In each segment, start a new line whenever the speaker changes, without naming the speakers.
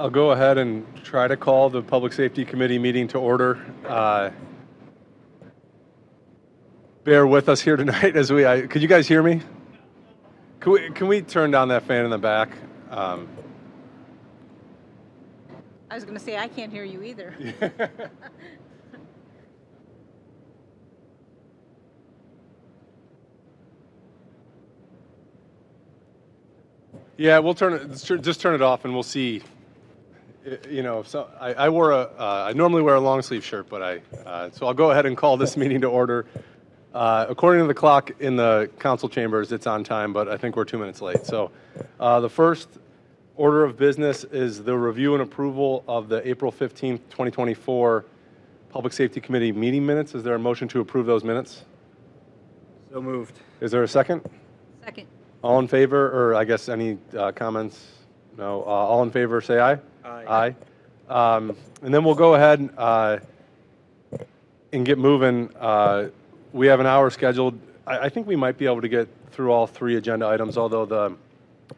I'll go ahead and try to call the Public Safety Committee meeting to order. Bear with us here tonight as could you guys hear me? Can we turn down that fan in the back?
I was going to say, I can't hear you either.
Yeah, we'll just turn it off and we'll see. You know, so I normally wear a long sleeve shirt, but so I'll go ahead and call this meeting to order. According to the clock in the council chambers, it's on time, but I think we're 2 minutes late. So the first order of business is the review and approval of the April 15th, 2024 Public Safety Committee meeting minutes. Is there a motion to approve those minutes?
So moved.
Is there a second?
Second.
All in favor, or I guess any comments? No. All in favor, say aye.
Aye.
And then we'll go ahead and get moving. We have an hour scheduled. I think we might be able to get through all three agenda items, although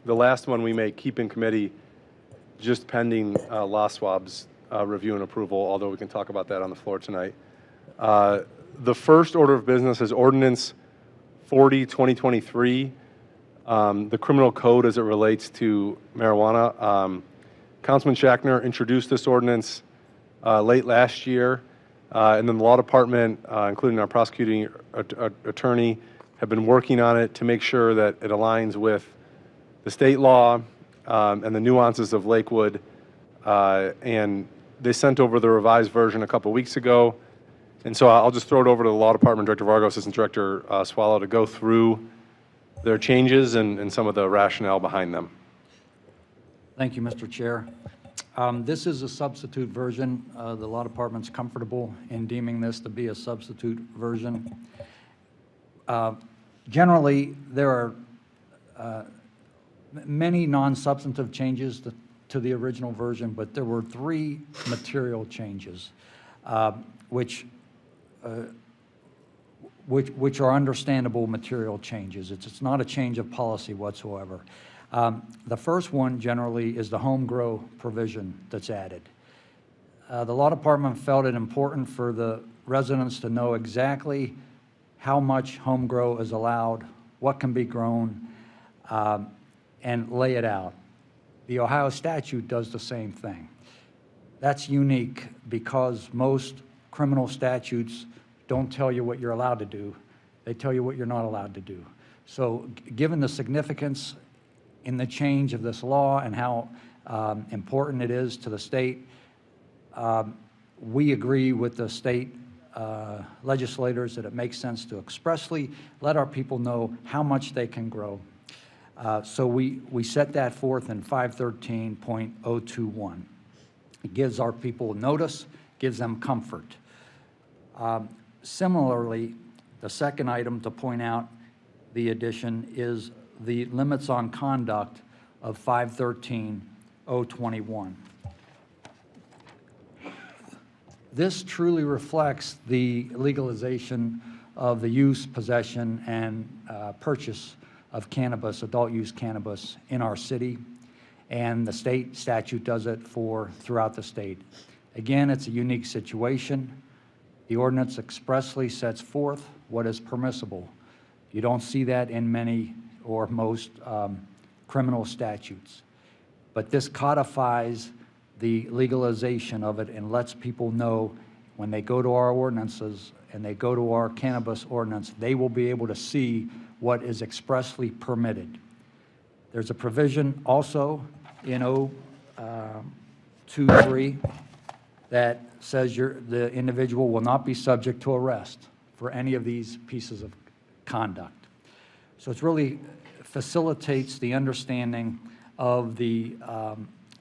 the last one we may keep in committee just pending LASWAB's review and approval, although we can talk about that on the floor tonight. The first order of business is Ordinance 40-2023, the criminal code as it relates to marijuana. Councilman Schachtner introduced this ordinance late last year, and then the law department, including our prosecuting attorney, have been working on it to make sure that it aligns with the state law and the nuances of Lakewood. And they sent over the revised version a couple weeks ago. And so I'll just throw it over to the law department, Director Vargo, Assistant Director Swallow, to go through their changes and some of the rationale behind them.
Thank you, Mr. Chair. This is a substitute version. The law department's comfortable in deeming this to be a substitute version. Generally, there are many non-substantive changes to the original version, but there were three material changes, which are understandable material changes. It's not a change of policy whatsoever. The first one generally is the home grow provision that's added. The law department felt it important for the residents to know exactly how much home grow is allowed, what can be grown, and lay it out. The Ohio statute does the same thing. That's unique because most criminal statutes don't tell you what you're allowed to do. They tell you what you're not allowed to do. So given the significance in the change of this law and how important it is to the state, we agree with the state legislators that it makes sense to expressly let our people know how much they can grow. So we set that forth in 513.021. It gives our people notice, gives them comfort. Similarly, the second item to point out the addition is the limits on conduct of 513.021. This truly reflects the legalization of the use, possession, and purchase of cannabis, adult use cannabis, in our city, and the state statute does it throughout the state. Again, it's a unique situation. The ordinance expressly sets forth what is permissible. You don't see that in many or most criminal statutes. But this codifies the legalization of it and lets people know when they go to our ordinances and they go to our cannabis ordinance, they will be able to see what is expressly permitted. There's a provision also in 023 that says the individual will not be subject to arrest for any of these pieces of conduct. So it really facilitates the understanding of the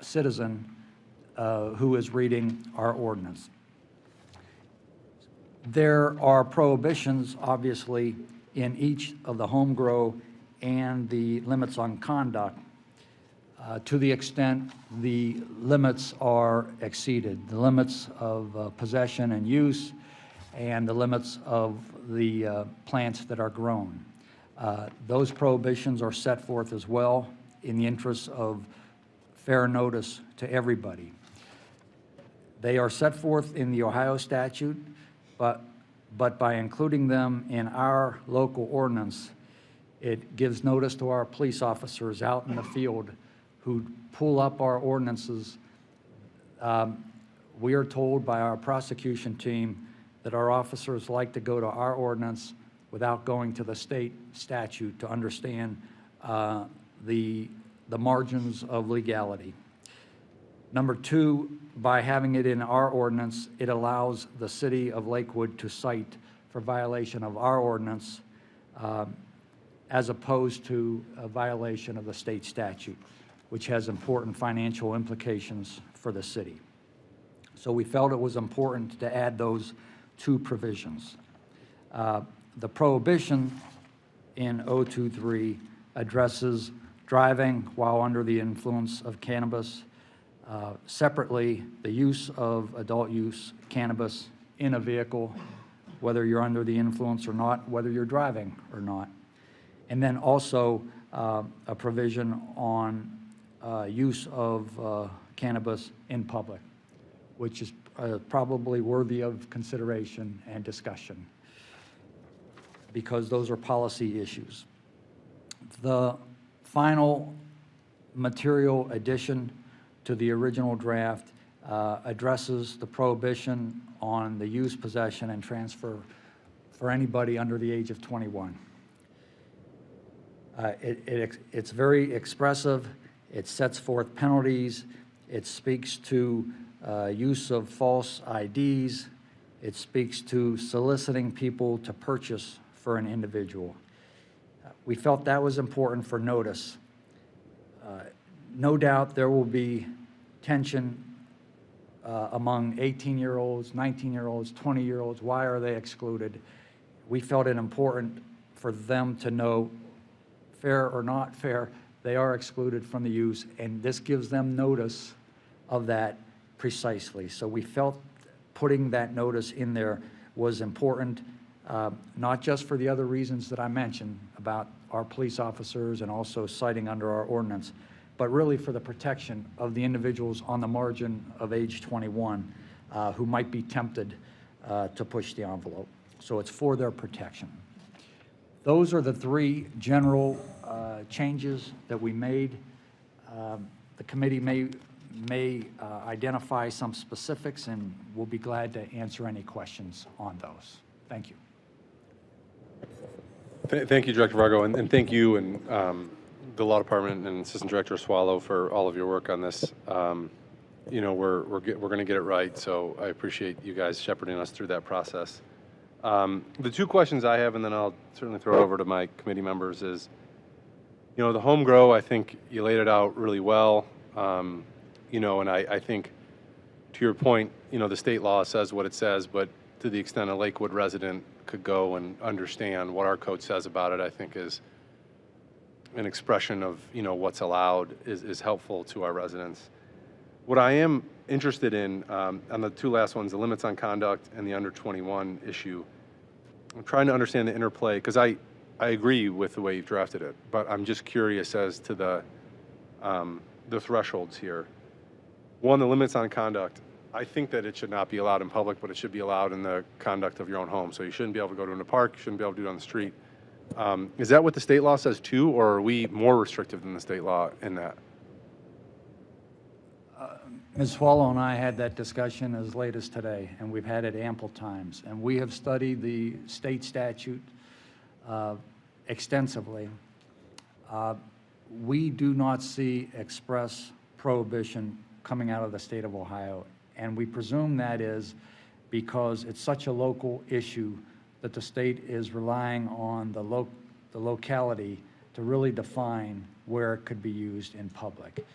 citizen who is reading our ordinance. There are prohibitions, obviously, in each of the home grow and the limits on conduct to the extent the limits are exceeded, the limits of possession and use, and the limits of the plants that are grown. Those prohibitions are set forth as well in the interest of fair notice to everybody. They are set forth in the Ohio statute, but by including them in our local ordinance, it gives notice to our police officers out in the field who pull up our ordinances. We are told by our prosecution team that our officers like to go to our ordinance without going to the state statute to understand the margins of legality. Number two, by having it in our ordinance, it allows the city of Lakewood to cite for violation of our ordinance as opposed to a violation of the state statute, which has important financial implications for the city. So we felt it was important to add those two provisions. The prohibition in 023 addresses driving while under the influence of cannabis. Separately, the use of adult use cannabis in a vehicle, whether you're under the influence or not, whether you're driving or not. And then also a provision on use of cannabis in public, which is probably worthy of consideration and discussion, because those are policy issues. The final material addition to the original draft addresses the prohibition on the use, possession, and transfer for anybody under the age of 21. It's very expressive. It sets forth penalties. It speaks to use of false IDs. It speaks to soliciting people to purchase for an individual. We felt that was important for notice. No doubt there will be tension among 18-year-olds, 19-year-olds, 20-year-olds. Why are they excluded? We felt it important for them to know, fair or not fair, they are excluded from the use, and this gives them notice of that precisely. So we felt putting that notice in there was important, not just for the other reasons that I mentioned about our police officers and also citing under our ordinance, but really for the protection of the individuals on the margin of age 21 who might be tempted to push the envelope. So it's for their protection. Those are the three general changes that we made. The committee may identify some specifics, and we'll be glad to answer any questions on those. Thank you.
Thank you, Director Vargo, and thank you and the Law Department and Assistant Director Swallow for all of your work on this. You know, we're going to get it right, so I appreciate you guys shepherding us through that process. The two questions I have, and then I'll certainly throw it over to my committee members, is, you know, the home grow, I think you laid it out really well. You know, and I think, to your point, you know, the state law says what it says, but to the extent a Lakewood resident could go and understand what our code says about it, I think is an expression of, you know, what's allowed is helpful to our residents. What I am interested in, on the two last ones, the limits on conduct and the under 21 issue, I'm trying to understand the interplay, because I agree with the way you've drafted it, but I'm just curious as to the thresholds here. One, the limits on conduct. I think that it should not be allowed in public, but it should be allowed in the conduct of your own home. So you shouldn't be able to go to in a park, you shouldn't be able to do it on the street. Is that what the state law says too, or are we more restrictive than the state law in that?
Ms. Swallow and I had that discussion as late as today, and we've had it ample times. And we have studied the state statute extensively. We do not see express prohibition coming out of the state of Ohio, and we presume that is because it's such a local issue that the state is relying on the locality to really define where it could be used in public.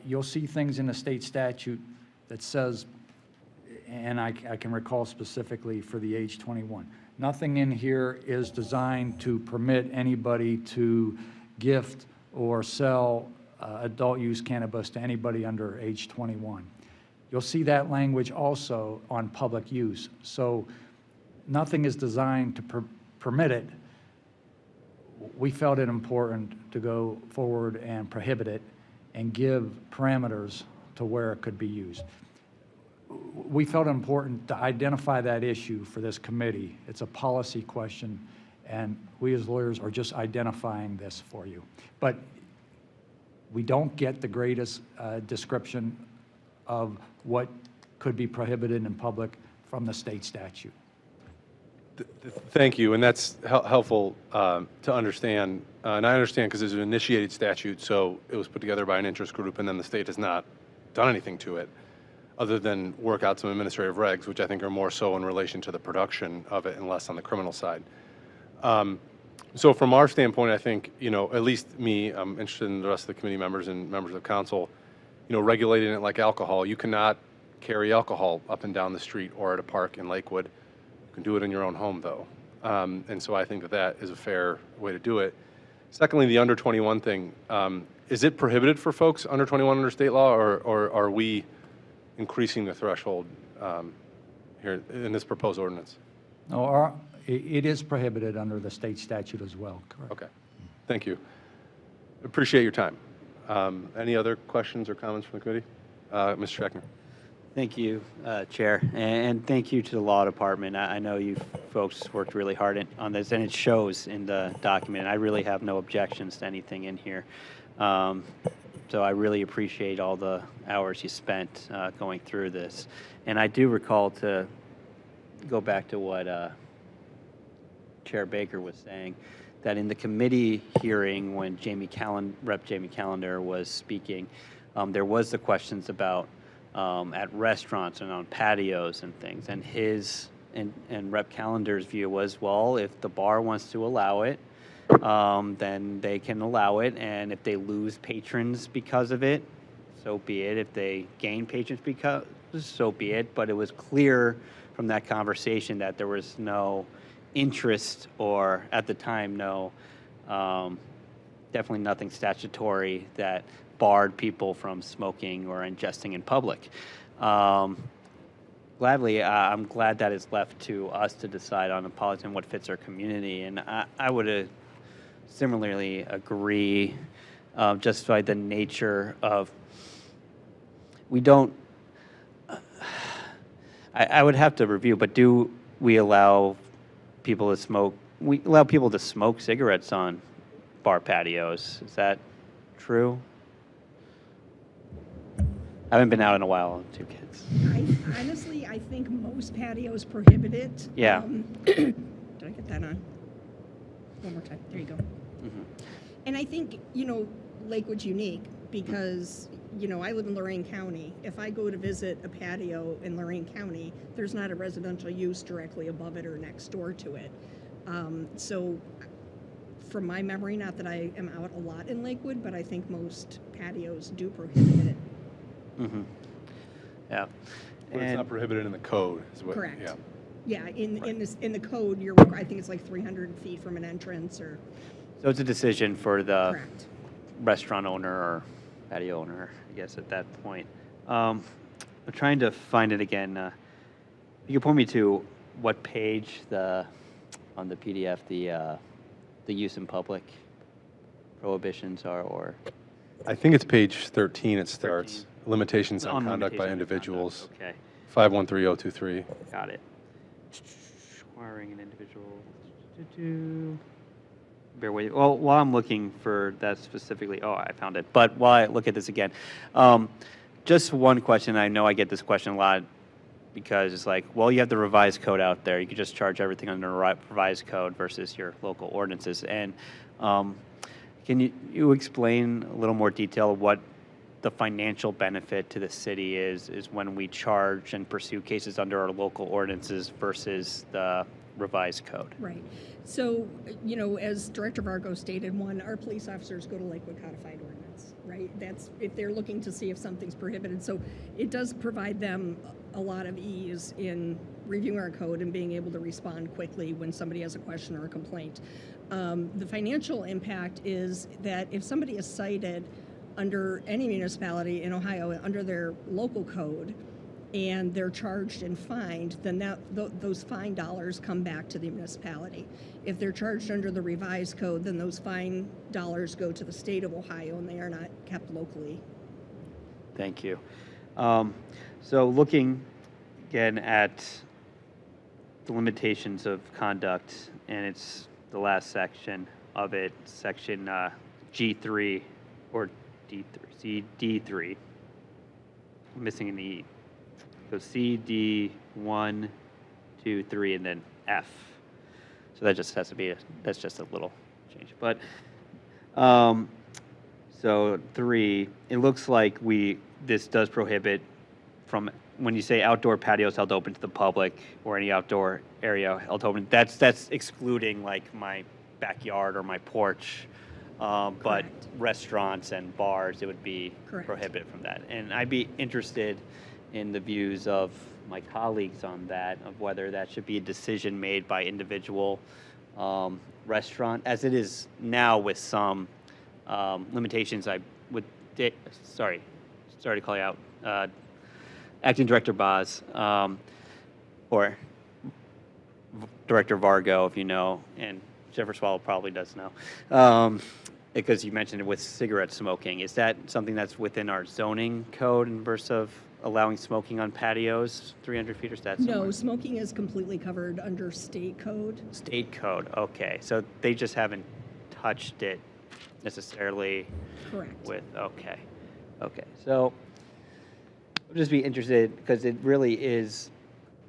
You'll see things in the state statute that says, and I can recall specifically for the age 21, nothing in here is designed to permit anybody to gift or sell adult use cannabis to anybody under age 21. You'll see that language also on public use. So nothing is designed to permit it. We felt it important to go forward and prohibit it. and give parameters to where it could be used. We felt it important to identify that issue for this committee. It's a policy question, and we as lawyers are just identifying this for you. But we don't get the greatest description of what could be prohibited in public from the state statute.
Thank you, and that's helpful to understand. And I understand because it's an initiated statute, so it was put together by an interest group, and then the state has not done anything to it other than work out some administrative regs, which I think are more so in relation to the production of it and less on the criminal side. So from our standpoint, I think, at least me, I'm interested in the rest of the committee members and members of council, regulating it like alcohol. You cannot carry alcohol up and down the street or at a park in Lakewood. You can do it in your own home, though. And so I think that is a fair way to do it. Secondly, the under 21 thing, is it prohibited for folks under 21 under state law, or are we increasing the threshold here in this proposed ordinance?
No, it is prohibited under the state statute as well, correct?
Okay, thank you. Appreciate your time. Any other questions or comments from the committee? Mr. Schechner.
Thank you, Chair, and thank you to the Law Department. I know you folks worked really hard on this, and it shows in the document. I really have no objections to anything in here. So I really appreciate all the hours you spent going through this. And I do recall, to go back to what Chair Baker was saying, that in the committee hearing when Rep. Jamie Callender was speaking, there was the questions about at restaurants and on patios and things. And and Rep. Callender's view was, well, if the bar wants to allow it, then they can allow it, and if they lose patrons because of it, so be it. If they gain patrons because, so be it. But it was clear from that conversation that there was no interest, or at the time, definitely nothing statutory that barred people from smoking or ingesting in public. Gladly, I'm glad that it's left to us to decide on a policy and what fits our community. And I would similarly agree, just by the nature of, we don't, I would have to review, but do we allow people to smoke? We allow people to smoke cigarettes on bar patios. Is that true? I haven't been out in a while on 2 kids.
Honestly, I think most patios prohibit it.
Yeah.
Did I get that on? One more time. There you go.
Mm-hmm.
And I think, Lakewood's unique because, I live in Lorraine County. If I go to visit a patio in Lorraine County, there's not a residential use directly above it or next door to it. So from my memory, not that I am out a lot in Lakewood, but I think most patios do prohibit it.
Mm-hmm. Yeah.
But it's not prohibited in the code, is what?
Correct.
Yeah.
Yeah, in the code, I think it's like 300 feet from an entrance or.
So it's a decision for the
Correct.
restaurant owner or patio owner, I guess, at that point. I'm trying to find it again. You can point me to what page on the PDF the use in public prohibitions are, or
I think it's page 13 it starts.
13.
Limitations on
On
conduct by
limitation of
individuals.
conduct. Okay,
513023.
got it. Requiring an individual. Bear with. Well, while I'm looking for that specifically, I found it. But while I look at this again, just one question. I know I get this question a lot because it's like, well, you have the revised code out there. You could just charge everything under the revised code versus your local ordinances. And can you explain a little more detail of what the financial benefit to the city is when we charge and pursue cases under our local ordinances versus the revised code?
Right. So, as Director Vargo stated, our police officers go to Lakewood Codified Ordinance, right? That's if they're looking to see if something's prohibited. So it does provide them a lot of ease in reviewing our code and being able to respond quickly when somebody has a question or a complaint. The financial impact is that if somebody is cited under any municipality in Ohio, under their local code, and they're charged and fined, then those fine dollars come back to the municipality. If they're charged under the revised code, then those fine dollars go to the state of Ohio and they are not kept locally.
Thank you. So looking again at the limitations of conduct, and it's the last section of it, section G3 or D3, D3. I'm missing an E. So C, D, 1, 2, 3, and then F. So that just has to be that's just a little change. But so 3, it looks like this does prohibit from, when you say outdoor patios held open to the public or any outdoor area held open, that's excluding like my backyard or my porch. But
Correct.
restaurants and bars, it would be
Correct.
prohibited from that. And I'd be interested in the views of my colleagues on that, of whether that should be a decision made by individual restaurant, as it is now with some limitations. I would, sorry to call you out, Acting Director Boz, or Director Vargo, if you know, and Jennifer Swallow probably does know, because you mentioned it with cigarette smoking. Is that something that's within our zoning code in verse of allowing smoking on patios 300 feet, or is that
No,
somewhere?
smoking is completely covered under state code.
State code, okay. So they just haven't touched it necessarily
Correct.
with, okay. So I'd just be interested, because it really is,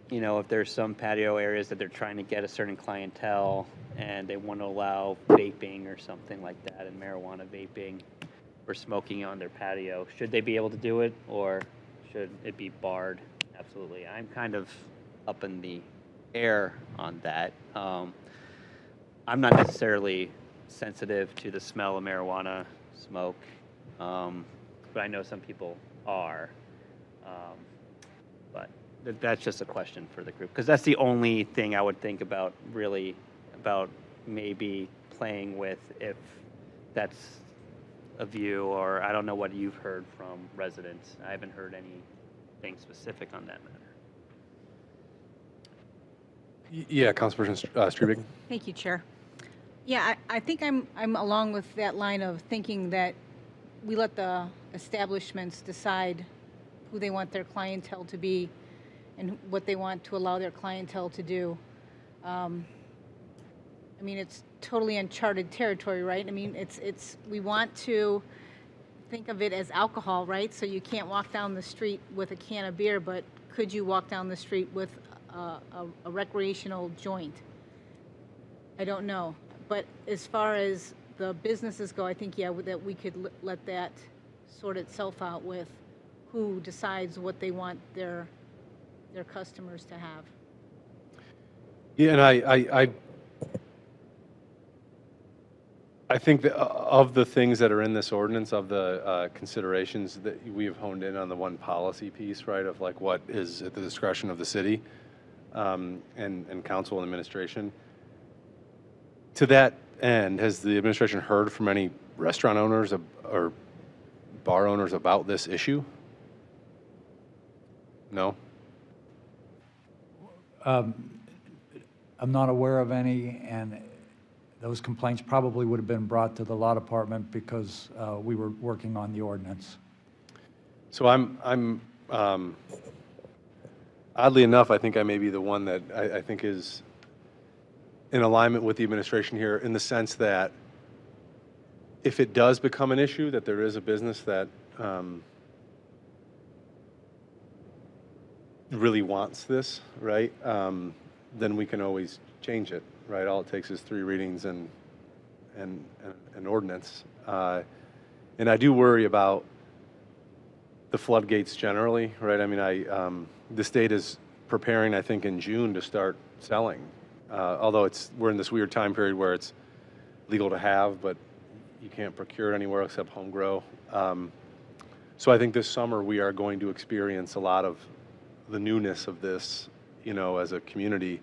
if there's some patio areas that they're trying to get a certain clientele and they want to allow vaping or something like that, and marijuana vaping or smoking on their patio, should they be able to do it, or should it be barred? Absolutely. I'm kind of up in the air on that. I'm not necessarily sensitive to the smell of marijuana smoke, but I know some people are. But that's just a question for the group, because that's the only thing I would think about, really, about maybe playing with, if that's a view, or I don't know what you've heard from residents. I haven't heard anything specific on that matter.
Yeah, Councilperson Strubing.
Thank you, Chair. Yeah, I think I'm along with that line of thinking that we let the establishments decide who they want their clientele to be and what they want to allow their clientele to do. I mean, it's totally uncharted territory, right? I mean, we want to think of it as alcohol, right? So you can't walk down the street with a can of beer, but could you walk down the street with a recreational joint? I don't know. But as far as the businesses go, I think, yeah, that we could let that sort itself out with who decides what they want their customers to have.
Yeah, and I think that of the things that are in this ordinance, of the considerations, that we have honed in on the one policy piece, right, of like what is at the discretion of the city and council and administration. To that end, has the administration heard from any restaurant owners or bar owners about this issue? No?
I'm not aware of any, and those complaints probably would have been brought to the law department because we were working on the ordinance.
So I'm oddly enough, I think I may be the one that I think is in alignment with the administration here, in the sense that if it does become an issue, that there is a business that really wants this, right? Then we can always change it, right? All it takes is 3 readings and an ordinance. And I do worry about the floodgates generally, right? I mean, the state is preparing, I think, in June to start selling. Although we're in this weird time period where it's legal to have, but you can't procure it anywhere except home grow. So I think this summer we are going to experience a lot of the newness of this, as a community.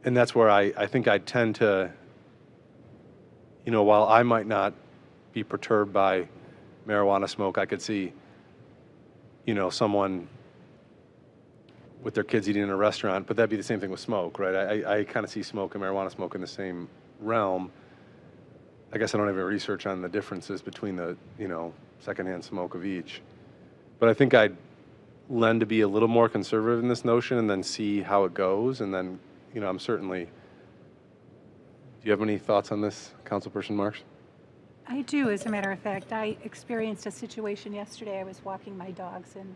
And that's where I think I tend to, while I might not be perturbed by marijuana smoke, I could see, someone with their kids eating in a restaurant, but that'd be the same thing with smoke, right? I kind of see smoke and marijuana smoke in the same realm. I guess I don't have any research on the differences between the, secondhand smoke of each. But I think I'd lend to be a little more conservative in this notion and then see how it goes. And then, I'm certainly, do you have any thoughts on this, Councilperson Marks?
I do, as a matter of fact. I experienced a situation yesterday. I was walking my dogs in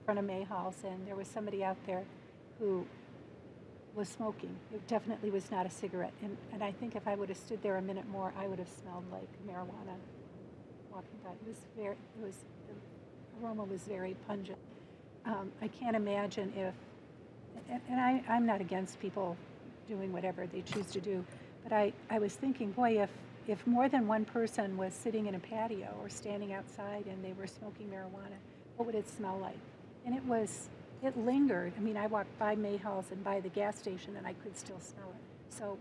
front of Mayhall's, and there was somebody out there who was smoking. It definitely was not a cigarette. And I think if I would have stood there a minute more, I would have smelled like marijuana walking by. The aroma was very pungent. I can't imagine if, and I'm not against people doing whatever they choose to do, but I was thinking, boy, if more than one person was sitting in a patio or standing outside and they were smoking marijuana, what would it smell like? And it lingered. I mean, I walked by Mayhall's and by the gas station and I could still smell it. So,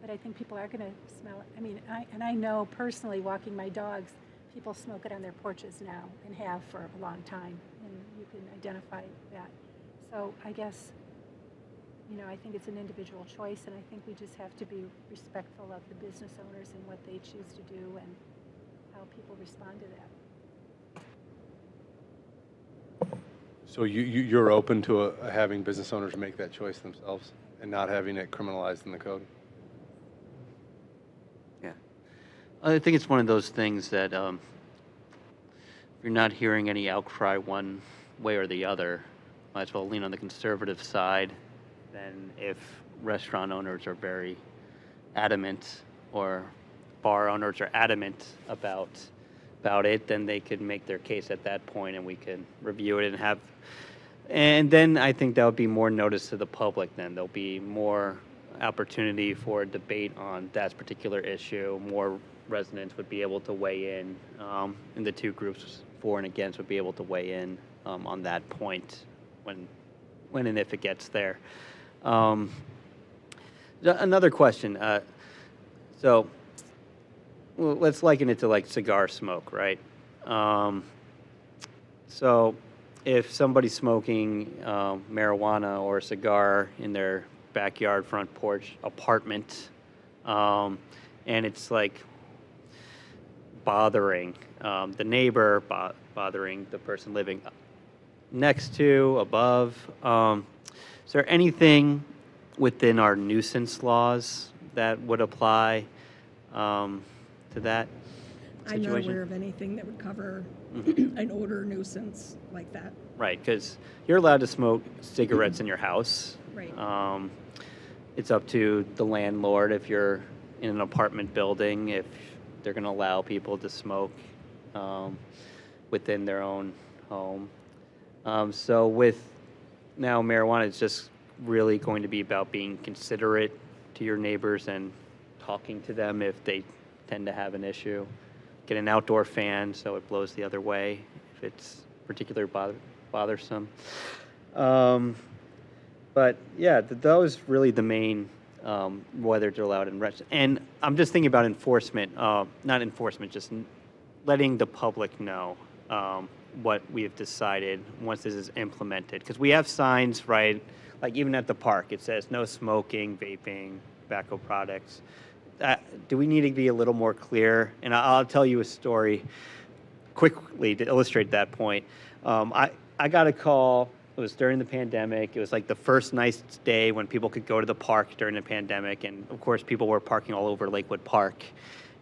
but I think people are going to smell it. I mean, I know personally, walking my dogs, people smoke it on their porches now and have for a long time, and you can identify that. So I guess, I think it's an individual choice, and I think we just have to be respectful of the business owners and what they choose to do and how people respond to that.
So you're open to having business owners make that choice themselves and not having it criminalized in the code?
Yeah. I think it's one of those things that if you're not hearing any outcry one way or the other, might as well lean on the conservative side. Then if restaurant owners are very adamant or bar owners are adamant about it, then they could make their case at that point and we could review it and then I think that would be more notice to the public then. There'll be more opportunity for debate on that particular issue. More residents would be able to weigh in, and the two groups, for and against, would be able to weigh in on that point when and if it gets there. Another question. So let's liken it to like cigar smoke, right? So if somebody's smoking marijuana or a cigar in their backyard, front porch, apartment, and it's like bothering the neighbor, bothering the person living next to, above. Is there anything within our nuisance laws that would apply to that
I'm not
situation?
aware of anything that would cover an odor nuisance like that.
Right, because you're allowed to smoke cigarettes in your house.
Right.
It's up to the landlord if you're in an apartment building, if they're going to allow people to smoke within their own home. So with now marijuana, it's just really going to be about being considerate to your neighbors and talking to them if they tend to have an issue. Get an outdoor fan so it blows the other way if it's particularly bothersome. But yeah, that was really the main whether it's allowed in restaurants. And I'm just thinking about enforcement, not enforcement, just letting the public know what we have decided once this is implemented. Because we have signs, right, like even at the park, it says no smoking, vaping, tobacco products. Do we need to be a little more clear? And I'll tell you a story quickly to illustrate that point. I got a call. It was during the pandemic. It was like the first nice day when people could go to the park during the pandemic. And of course, people were parking all over Lakewood Park.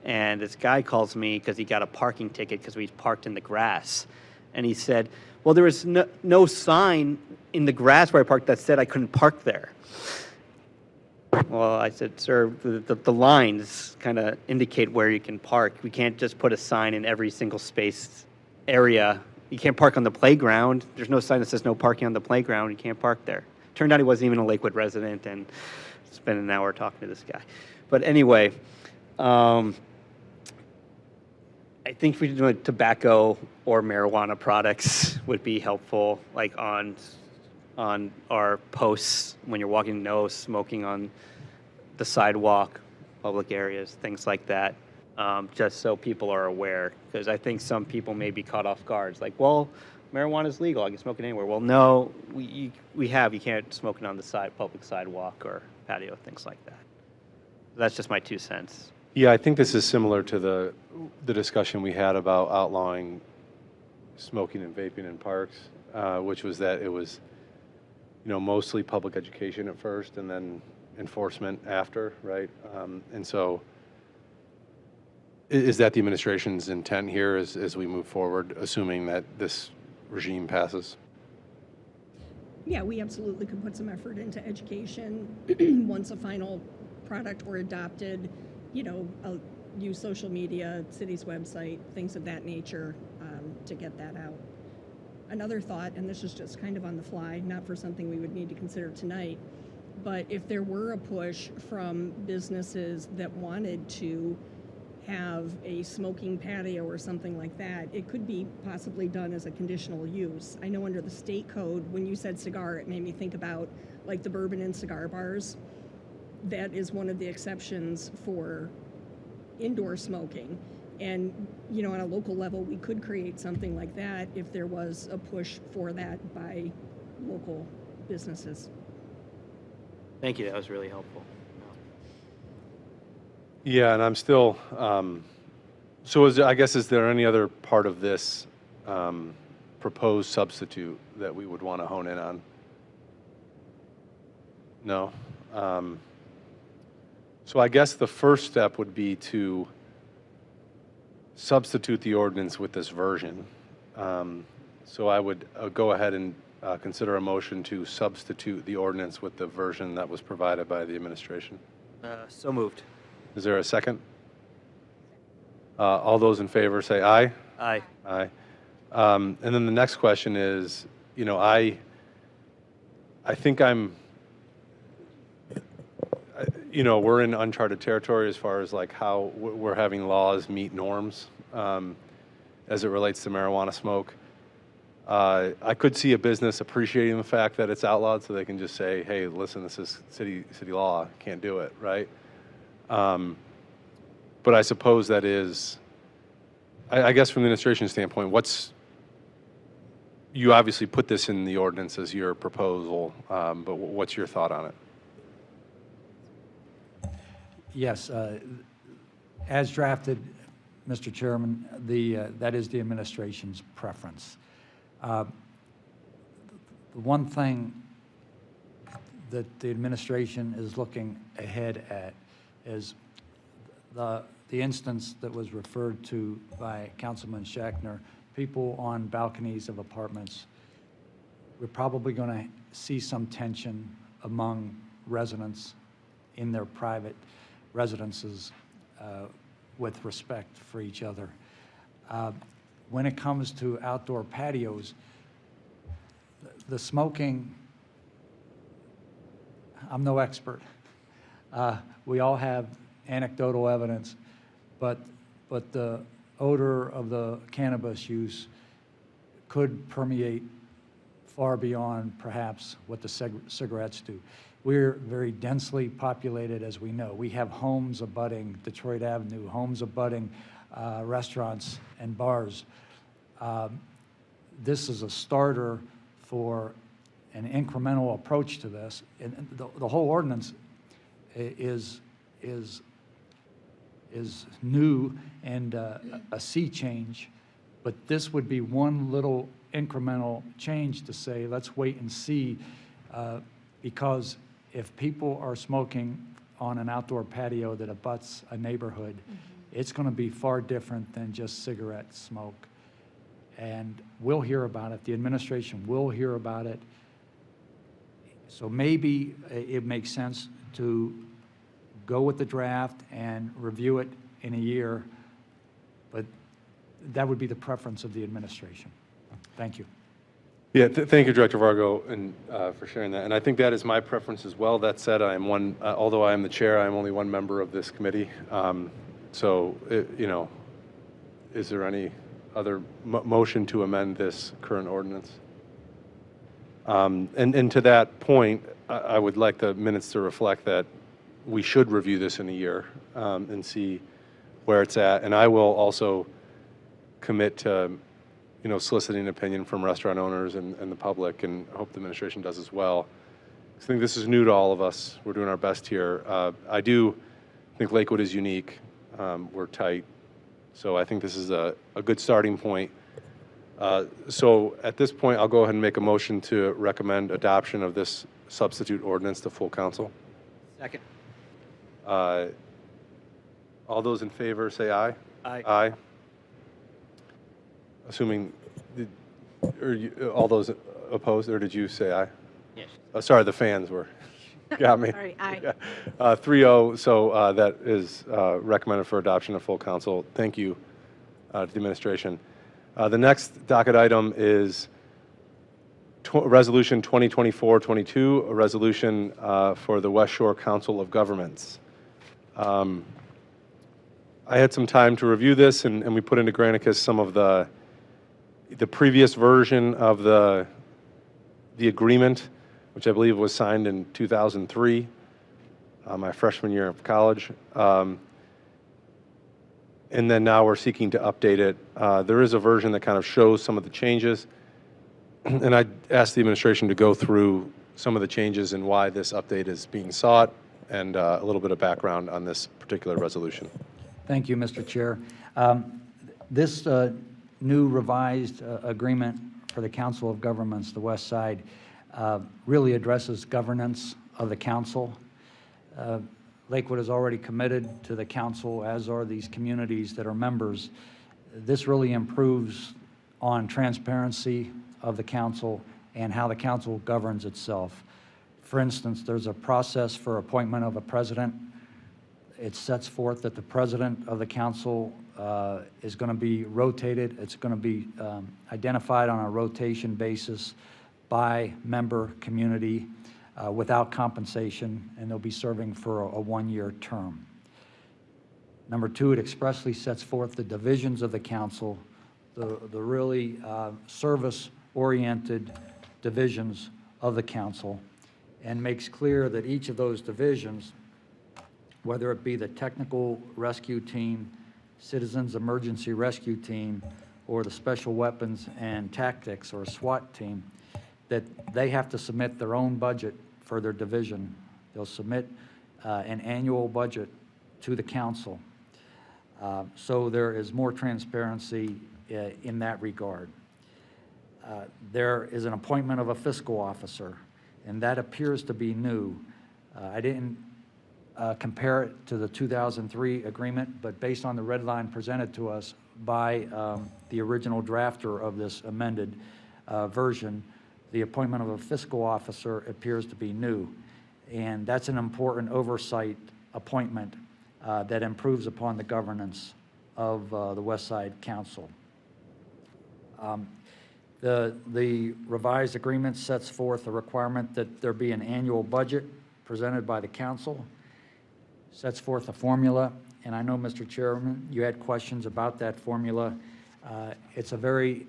And this guy calls me because he got a parking ticket because we parked in the grass. And he said, well, there was no sign in the grass where I parked that said I couldn't park there. Well, I said, sir, the lines kind of indicate where you can park. We can't just put a sign in every single space area. You can't park on the playground. There's no sign that says no parking on the playground. You can't park there. Turned out he wasn't even a Lakewood resident, and spent an hour talking to this guy. But anyway, I think if we do tobacco or marijuana products would be helpful, like on our posts when you're walking, no smoking on the sidewalk, public areas, things like that. just so people are aware, because I think some people may be caught off guard. It's like, well, marijuana is legal. I can smoke it anywhere. Well, no, you can't smoke it on the public sidewalk or patio, things like that. That's just my 2 cents.
Yeah, I think this is similar to the discussion we had about outlawing smoking and vaping in parks, which was that it was, mostly public education at first and then enforcement after, right? And so is that the administration's intent here as we move forward, assuming that this regime passes?
Yeah, we absolutely could put some effort into education once a final product were adopted, use social media, city's website, things of that nature to get that out. Another thought, and this is just kind of on the fly, not for something we would need to consider tonight, but if there were a push from businesses that wanted to have a smoking patio or something like that, it could be possibly done as a conditional use. I know under the state code, when you said cigar, it made me think about like the bourbon and cigar bars. That is one of the exceptions for indoor smoking. And, on a local level, we could create something like that if there was a push for that by local businesses.
Thank you. That was really helpful.
Yeah, and I'm still, so is there any other part of this proposed substitute that we would want to hone in on? No? So I guess the first step would be to substitute the ordinance with this version. So I would go ahead and consider a motion to substitute the ordinance with the version that was provided by the administration.
So moved.
Is there a second? All those in favor say aye.
Aye.
Aye. And then the next question is, I think we're in uncharted territory as far as like how we're having laws meet norms as it relates to marijuana smoke. I could see a business appreciating the fact that it's outlawed, so they can just say, "Hey, listen, this is city law. Can't do it," right? But I suppose that is, I guess from the administration standpoint, you obviously put this in the ordinance as your proposal, but what's your thought on it?
Yes, as drafted, Mr. Chairman, that is the administration's preference. The one thing that the administration is looking ahead at is the instance that was referred to by Councilman Schachner, people on balconies of apartments. We're probably going to see some tension among residents in their private residences with respect for each other. When it comes to outdoor patios, the smoking, I'm no expert. We all have anecdotal evidence, but the odor of the cannabis use could permeate far beyond perhaps what the cigarettes do. We're very densely populated, as we know. We have homes abutting Detroit Avenue, homes abutting restaurants and bars. This is a starter for an incremental approach to this. And the whole ordinance is new and a sea change, but this would be one little incremental change to say, let's wait and see, because if people are smoking on an outdoor patio that abuts a neighborhood, it's going to be far different than just cigarette smoke. And we'll hear about it. The administration will hear about it. So maybe it makes sense to go with the draft and review it in a year, but that would be the preference of the administration. Thank you.
Yeah, thank you, Director Vargo, and for sharing that. And I think that is my preference as well. That said, I am one. Although I am the chair, I am only one member of this committee. Is there any other motion to amend this current ordinance? And to that point, I would like the minutes to reflect that we should review this in a year and see where it's at. And I will also commit to, soliciting an opinion from restaurant owners and the public, and I hope the administration does as well. I think this is new to all of us. We're doing our best here. I do think Lakewood is unique. We're tight. So I think this is a good starting point. So at this point, I'll go ahead and make a motion to recommend adoption of this substitute ordinance to full council.
Second.
All those in favor say aye.
Aye.
Aye. Assuming, all those opposed, or did you say aye?
Yes.
Sorry, the fans were, got me.
Sorry, aye.
Yeah. 3-0, so that is recommended for adoption of full council. Thank you to the administration. The next docket item is Resolution 2024-22, a resolution for the West Shore Council of Governments. I had some time to review this, and we put into Granicus some of the previous version of the agreement, which I believe was signed in 2003, my freshman year of college. And then now we're seeking to update it. There is a version that kind of shows some of the changes. And I asked the administration to go through some of the changes and why this update is being sought, and a little bit of background on this particular resolution.
Thank you, Mr. Chair. This new revised agreement for the Council of Governments, the West Side, really addresses governance of the council. Lakewood is already committed to the council, as are these communities that are members. This really improves on transparency of the council and how the council governs itself. For instance, there's a process for appointment of a president. It sets forth that the president of the council is going to be rotated. It's going to be identified on a rotation basis by member community without compensation, and they'll be serving for a one-year term. Number two, it expressly sets forth the divisions of the council, the really service-oriented divisions of the council, and makes clear that each of those divisions, whether it be the technical rescue team, citizens emergency rescue team, or the special weapons and tactics or SWAT team, that they have to submit their own budget for their division. They'll submit an annual budget to the council. So there is more transparency in that regard. There is an appointment of a fiscal officer, and that appears to be new. I didn't compare it to the 2003 agreement, but based on the red line presented to us by the original drafter of this amended version, the appointment of a fiscal officer appears to be new. And that's an important oversight appointment that improves upon the governance of the West Side Council. The revised agreement sets forth a requirement that there be an annual budget presented by the council, sets forth a formula, and I know, Mr. Chairman, you had questions about that formula. It's a very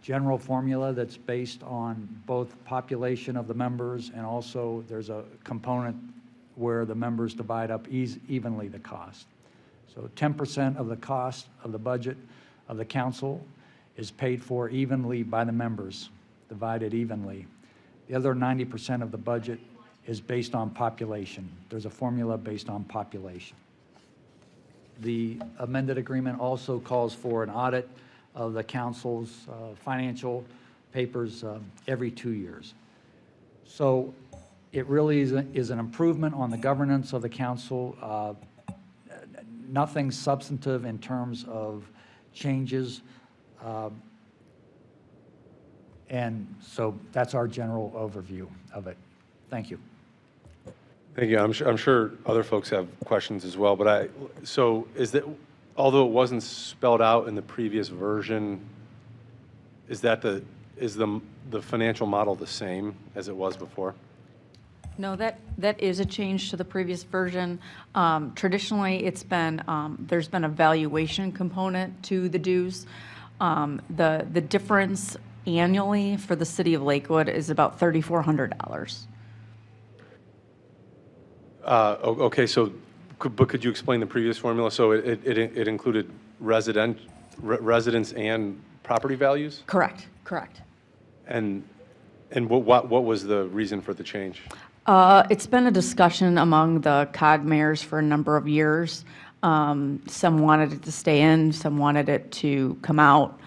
general formula that's based on both population of the members, and also there's a component where the members divide up evenly the cost. So 10% of the cost of the budget of the council is paid for evenly by the members, divided evenly. The other 90% of the budget is based on population. There's a formula based on population. The amended agreement also calls for an audit of the council's financial papers every 2 years. So it really is an improvement on the governance of the council. Nothing substantive in terms of changes. And so that's our general overview of it. Thank you.
Thank you. I'm sure other folks have questions as well, but so is that, although it wasn't spelled out in the previous version, is the financial model the same as it was before?
No, that is a change to the previous version. Traditionally, it's been, there's been a valuation component to the dues. The difference annually for the city of Lakewood is about $3,400.
Okay, so But could you explain the previous formula? So it included residents and property values?
Correct, correct.
And what was the reason for the change?
It's been a discussion among the COG mayors for a number of years. Some wanted it to stay in, some wanted it to come out.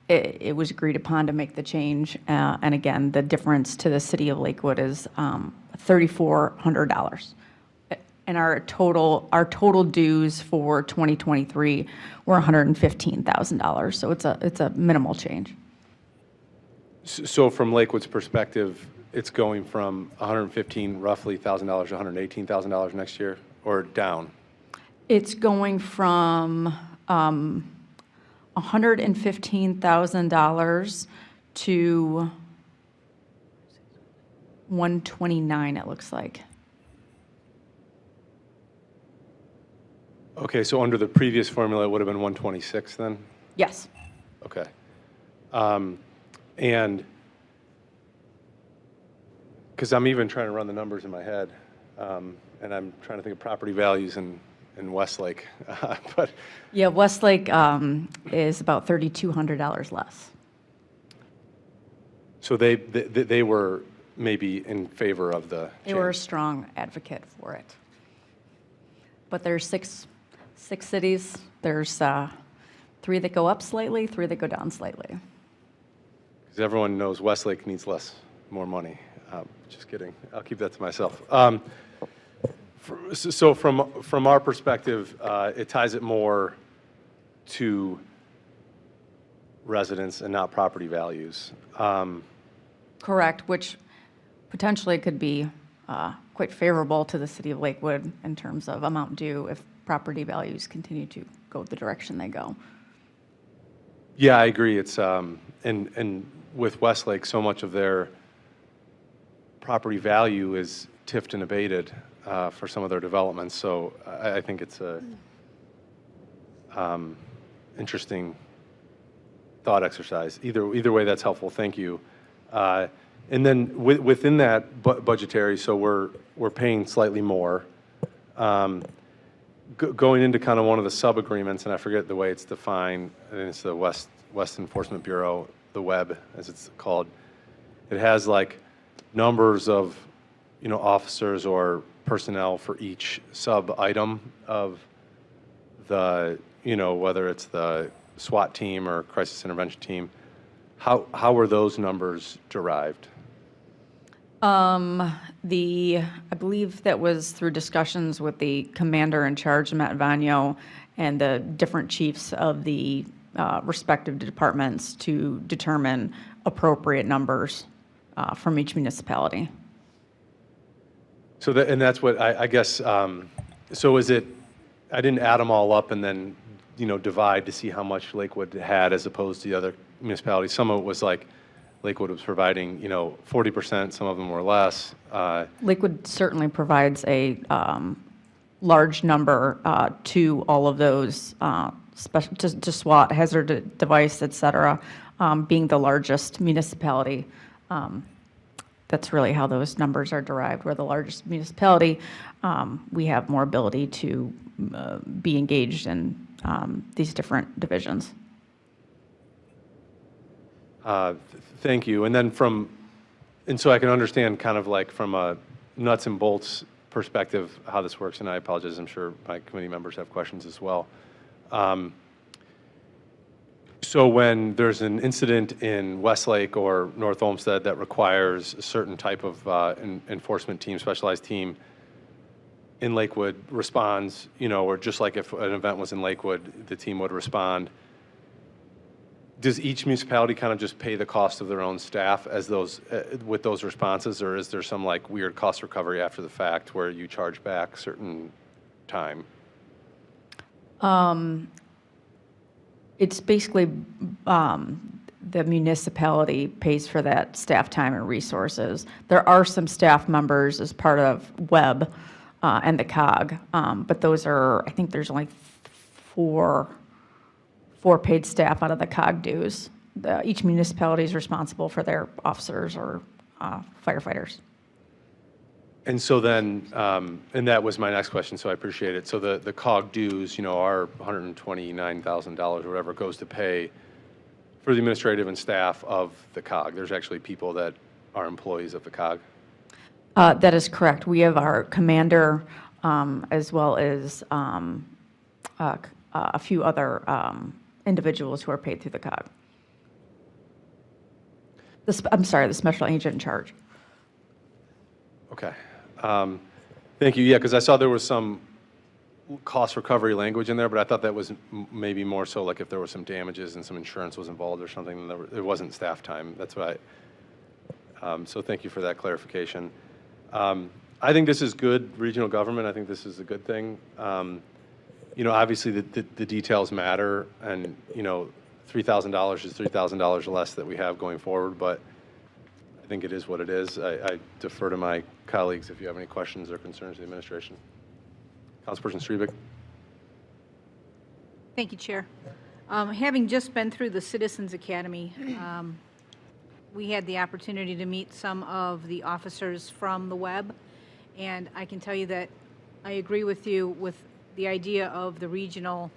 It was agreed upon to make the change. And again, the difference to the city of Lakewood is $3,400. And our total dues for 2023 were $115,000. So it's a minimal change.
So from Lakewood's perspective, it's going from $115,000 roughly to $118,000 next year, or down?
It's going from $115,000 to $129,000, it looks like.
Okay, so under the previous formula, it would have been 126 then?
Yes.
Okay. And because I'm even trying to run the numbers in my head, and I'm trying to think of property values in Westlake, but
Yeah, Westlake is about $3,200 less.
so they were maybe in favor of the
They were a
change.
strong advocate for it. But there's six cities. There's 3 that go up slightly, 3 that go down slightly.
Because everyone knows Westlake needs more money. Just kidding. I'll keep that to myself. So from our perspective, it ties it more to residents and not property values.
Correct, which potentially could be quite favorable to the city of Lakewood in terms of amount due if property values continue to go the direction they go.
Yeah, I agree. It's and with Westlake, so much of their property value is tiffed and abated for some of their developments. So I think it's a interesting thought exercise. Either way, that's helpful. Thank you. And then within that budgetary, so we're paying slightly more. Going into kind of one of the sub-agreements, and I forget the way it's defined, I think it's the West Enforcement Bureau, the WEB, as it's called. It has like numbers of, officers or personnel for each sub-item of the, whether it's the SWAT team or crisis intervention team. How were those numbers derived?
I believe that was through discussions with the commander in charge, Matt Vagno, and the different chiefs of the respective departments to determine appropriate numbers from each municipality.
So and that's what I guess, so is it, I didn't add them all up and then, divide to see how much Lakewood had as opposed to the other municipalities. Some of it was like Lakewood was providing, 40%, some of them were less.
Lakewood certainly provides a large number to all of those, to SWAT, hazard device, et cetera, being the largest municipality. That's really how those numbers are derived. We're the largest municipality. We have more ability to be engaged in these different divisions.
Thank you. And then and so I can understand kind of like from a nuts and bolts perspective how this works, and I apologize, I'm sure my committee members have questions as well. So when there's an incident in Westlake or North Olmsted that requires a certain type of enforcement team, specialized team in Lakewood responds, or just like if an event was in Lakewood, the team would respond. Does each municipality kind of just pay the cost of their own staff as with those responses, or is there some like weird cost recovery after the fact where you charge back certain time?
It's basically the municipality pays for that staff time and resources. There are some staff members as part of WEB and the COG, but those are, I think there's only four paid staff out of the COG dues. Each municipality is responsible for their officers or firefighters.
And so then, and that was my next question, so I appreciate it. So the COG dues, you know, are $129,000 or whatever goes to pay for the administrative and staff of the COG. There's actually people that are employees of the COG.
That is correct. We have our commander, as well as a few other individuals who are paid through the COG. I'm sorry, the special agent in charge.
Okay. Thank you. Yeah, because I saw there was some cost recovery language in there, but I thought that was maybe more so like if there were some damages and some insurance was involved or something, then it wasn't staff time. That's what so thank you for that clarification. I think this is good regional government. I think this is a good thing. You know, obviously the details matter, and, you know, $3,000 is $3,000 less that we have going forward, but I think it is what it is. I defer to my colleagues if you have any questions or concerns of the administration. Councilperson Striebeck.
Thank you, Chair. Having just been through the Citizens Academy, we had the opportunity to meet some of the officers from the web, and I can tell you that I agree with you with the idea of the regional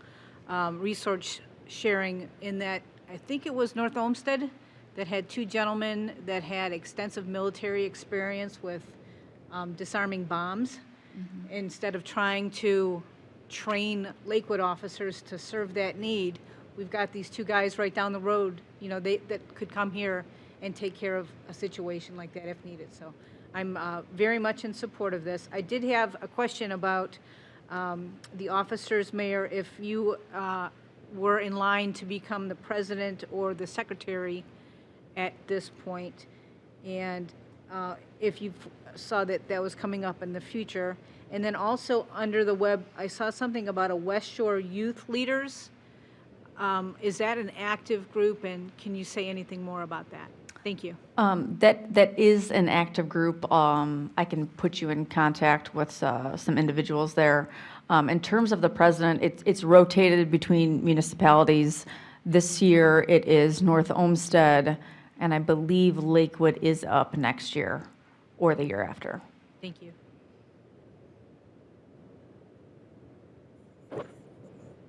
resource sharing, in that I think it was North Olmsted that had two gentlemen that had extensive military experience with disarming bombs. Instead of trying to train Lakewood officers to serve that need, we've got these two guys right down the road, you know, that could come here and take care of a situation like that if needed. So I'm very much in support of this. I did have a question about the officers, Mayor, if you were in line to become the president or the secretary at this point, and if you saw that that was coming up in the future. And then also under the web, I saw something about a West Shore Youth Leaders. Is that an active group, and can you say anything more about that? Thank you.
That is an active group. I can put you in contact with some individuals there. In terms of the president, it's rotated between municipalities. This year it is North Olmsted, and I believe Lakewood is up next year or the year after.
Thank you.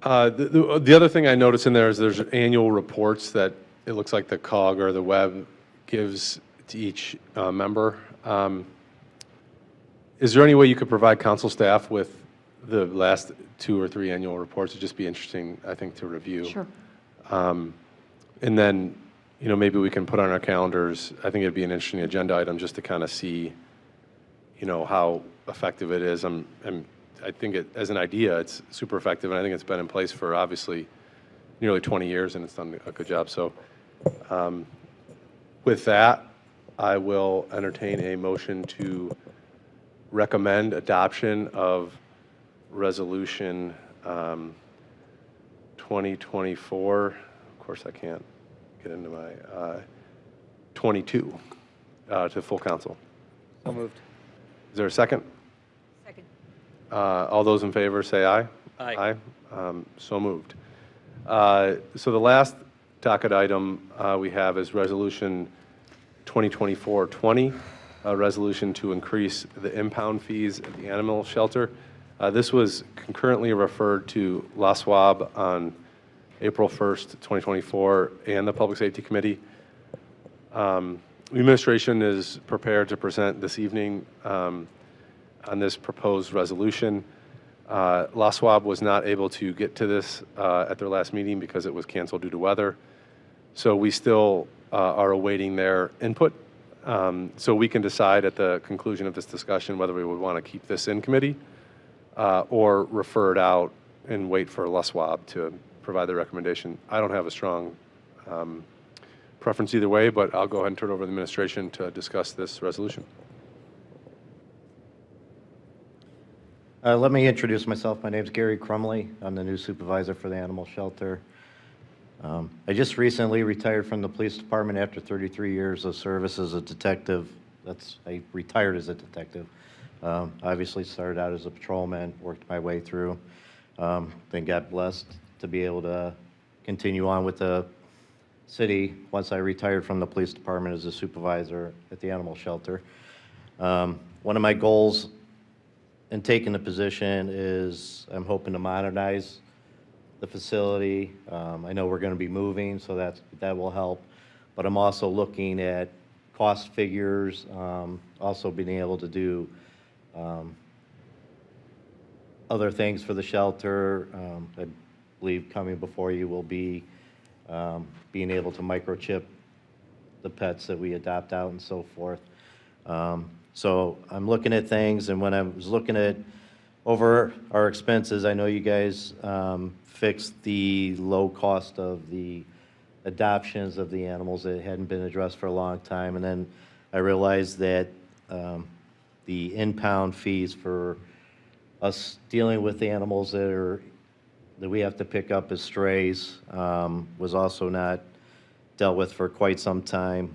The other thing I noticed in there is there's annual reports that it looks like the COG or the web gives to each member. Is there any way you could provide council staff with the last 2 or 3 annual reports? It'd just be interesting, I think, to review.
Sure.
And then, you know, maybe we can put on our calendars, I think it'd be an interesting agenda item just to kind of see, you know, how effective it is. I think as an idea, it's super effective, and I think it's been in place for obviously nearly 20 years, and it's done a good job. So with that, I will entertain a motion to recommend adoption of Resolution 2024. Of course, I can't get into my 22 to full council.
So moved.
Is there a second?
Second.
All those in favor say aye.
Aye.
So moved. So the last docket item we have is Resolution 2024-20, a resolution to increase the impound fees at the animal shelter. This was concurrently referred to LASWAB on April 1st, 2024, and the Public Safety Committee. The administration is prepared to present this evening on this proposed resolution. LASWAB was not able to get to this at their last meeting because it was canceled due to weather. So we still are awaiting their input. So we can decide at the conclusion of this discussion whether we would want to keep this in committee or refer it out and wait for LASWAB to provide the recommendation. I don't have a strong preference either way, but I'll go ahead and turn it over to the administration to discuss this resolution.
Let me introduce myself. My name's Gary Crumley. I'm the new supervisor for the animal shelter. I just recently retired from the police department after 33 years of service as a detective. I retired as a detective. Obviously started out as a patrolman, worked my way through, then got blessed to be able to continue on with the city once I retired from the police department as a supervisor at the animal shelter. One of my goals in taking the position is I'm hoping to modernize the facility. I know we're going to be moving, so that will help. But I'm also looking at cost figures, also being able to do other things for the shelter. I believe coming before you will be being able to microchip the pets that we adopt out and so forth. So I'm looking at things, and when I was looking at over our expenses, I know you guys fixed the low cost of the adoptions of the animals that hadn't been addressed for a long time, and then I realized that the in-pound fees for us dealing with the animals that we have to pick up as strays was also not dealt with for quite some time.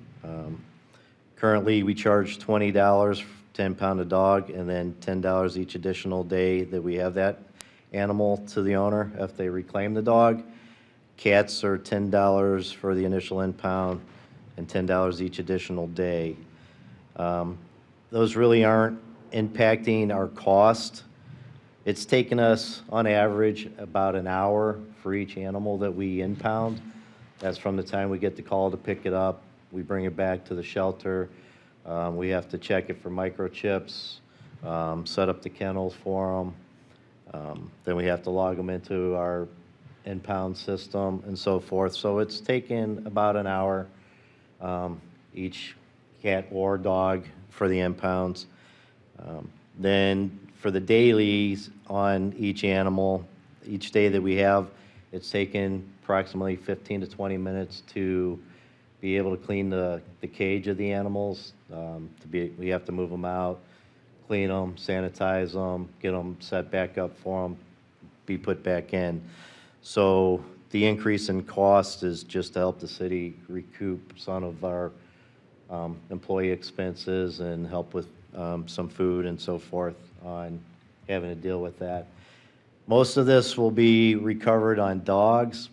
Currently, we charge $20 to impound a dog, and then $10 each additional day that we have that animal to the owner if they reclaim the dog. Cats are $10 for the initial impound and $10 each additional day. Those really aren't impacting our cost. It's taken us, on average, about an hour for each animal that we impound. That's from the time we get the call to pick it up. We bring it back to the shelter. We have to check it for microchips, set up the kennels for them. Then we have to log them into our impound system and so forth. So it's taken about an hour, each cat or dog for the impounds. Then for the dailies on each animal, each day that we have, it's taken approximately 15 to 20 minutes to be able to clean the cage of the animals. We have to move them out, clean them, sanitize them, get them set back up for them, be put back in. So the increase in cost is just to help the city recoup some of our employee expenses and help with some food and so forth on having to deal with that. Most of this will be recovered on dogs.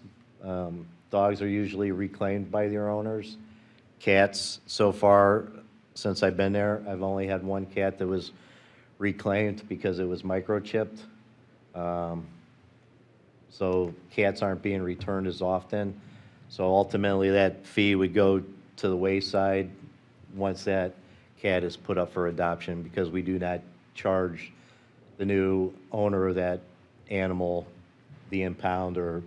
Dogs are usually reclaimed by their owners. Cats, so far, since I've been there, I've only had one cat that was reclaimed because it was microchipped. So cats aren't being returned as often. So ultimately, that fee would go to the wayside once that cat is put up for adoption, because we do not charge the new owner of that animal the impound or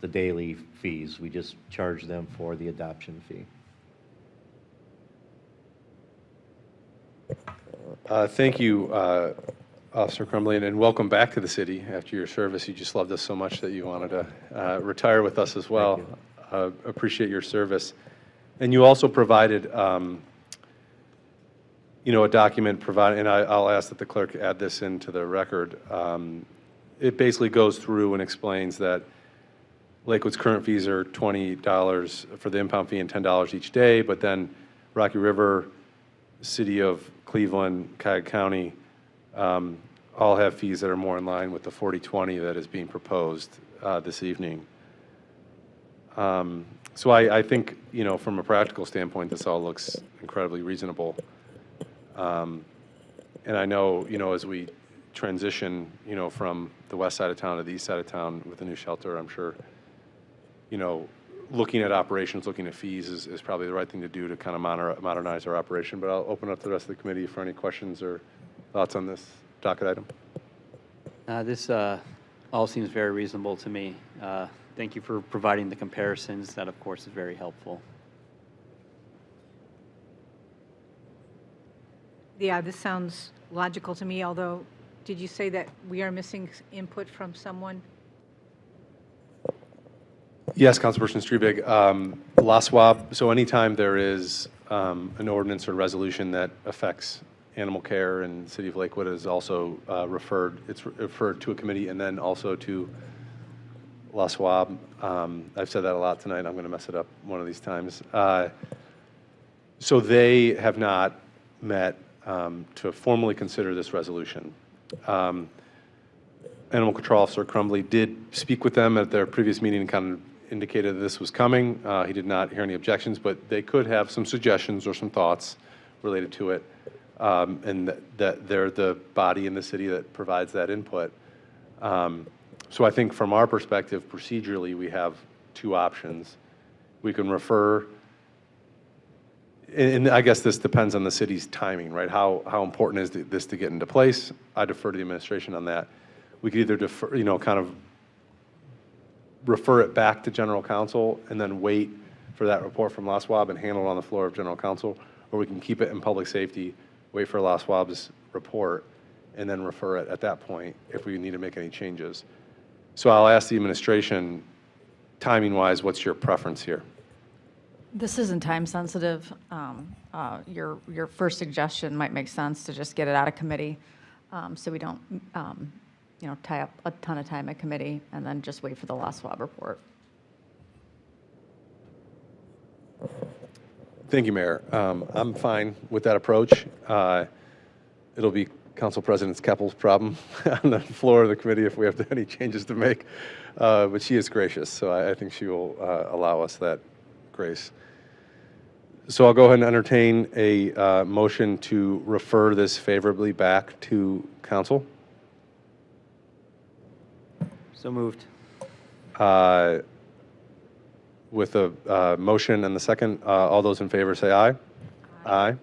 the daily fees. We just charge them for the adoption fee.
Thank you, Officer Crumbley, and welcome back to the city after your service. You just loved us so much that you wanted to retire with us as well. Appreciate your service. And you also provided, a document providing, and I'll ask that the clerk add this into the record. It basically goes through and explains that Lakewood's current fees are $20 for the impound fee and $10 each day, but then Rocky River, City of Cleveland, Cuyahoga County, all have fees that are more in line with the 40/20 that is being proposed this evening. So I think, from a practical standpoint, this all looks incredibly reasonable. And I know, as we transition, from the west side of town to the east side of town with the new shelter, I'm sure, looking at operations, looking at fees is probably the right thing to do to kind of modernize our operation. But I'll open up to the rest of the committee for any questions or thoughts on this docket item.
This all seems very reasonable to me. Thank you for providing the comparisons. That, of course, is very helpful.
Yeah, this sounds logical to me, although, did you say that we are missing input from someone?
Yes, Councilperson Strubig. LASWAB, so anytime there is an ordinance or resolution that affects animal care, and the City of Lakewood is also it's referred to a committee and then also to LASWAB. I've said that a lot tonight. I'm going to mess it up one of these times. So they have not met to formally consider this resolution. Animal Control Officer Crumbley did speak with them at their previous meeting and kind of indicated that this was coming. He did not hear any objections, but they could have some suggestions or some thoughts related to it. and that they're the body in the city that provides that input. So I think from our perspective, procedurally, we have two options. We can refer, and I guess this depends on the city's timing, right? How important is this to get into place? I defer to the administration on that. We could either defer, kind of refer it back to general counsel and then wait for that report from LASWAB and handle it on the floor of general counsel, or we can keep it in public safety, wait for LASWAB's report, and then refer it at that point if we need to make any changes. So I'll ask the administration, timing-wise, what's your preference here?
This isn't time sensitive. Your first suggestion might make sense to just get it out of committee, so we don't, tie up a ton of time at committee and then just wait for the LASWAB report.
Thank you, Mayor. I'm fine with that approach. It'll be Council President Keppel's problem on the floor of the committee if we have any changes to make, but she is gracious, so I think she will allow us that grace. So I'll go ahead and entertain a motion to refer this favorably back to council.
So moved.
With a motion and the second, all those in favor say aye. Aye.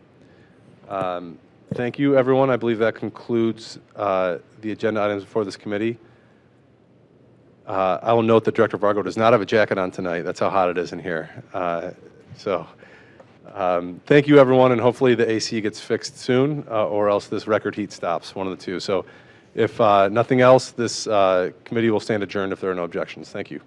Thank you, everyone. I believe that concludes the agenda items before this committee. I will note that Director Vargo does not have a jacket on tonight. That's how hot it is in here. Thank you, everyone, and hopefully the AC gets fixed soon, or else this record heat stops, one of the two. So if nothing else, this committee will stand adjourned if there are no objections. Thank you.